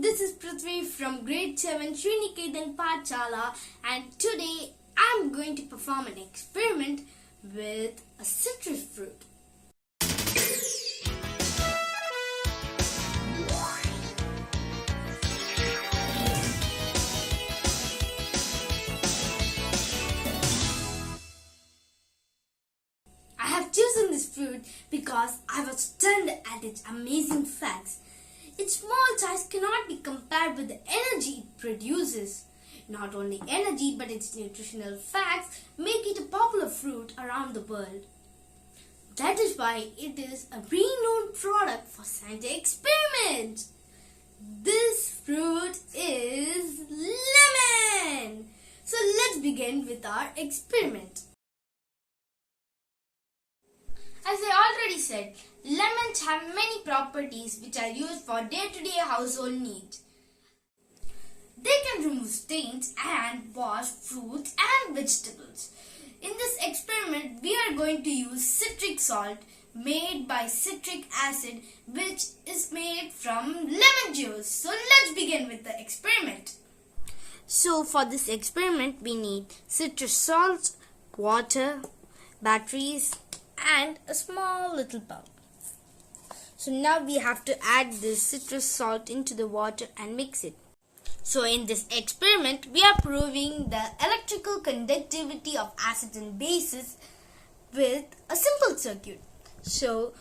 this is Prithvi from grade 7 Sriniketan Pachala, and today I'm going to perform an experiment with a citrus fruit. I have chosen this fruit because I was stunned at its amazing facts. Its small size cannot be compared with the energy it produces. Not only energy, but its nutritional facts make it a popular fruit around the world. That is why it is a renowned product for scientific experiments. This fruit is lemon. So let's begin with our experiment. As I already said, lemons have many properties which are used for day-to-day household needs. They can remove stains and wash fruits and vegetables. In this experiment, we are going to use citric salt made by citric acid, which is made from lemon juice. So let's begin with the experiment. So for this experiment, we need citrus salt, water, batteries, and a small little bulb. So now we have to add this citrus salt into the water and mix it. So in this experiment, we are proving the electrical conductivity of acids and bases with a simple circuit. So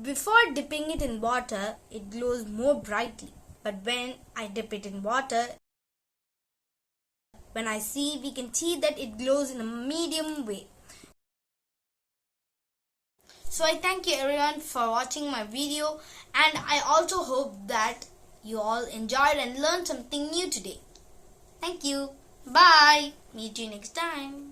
before dipping it in water, it glows more brightly. But when I dip it in water, we can see that it glows in a medium way. So I thank you everyone for watching my video, and I also hope that you all enjoyed and learned something new today. Thank you. Bye. Meet you next time.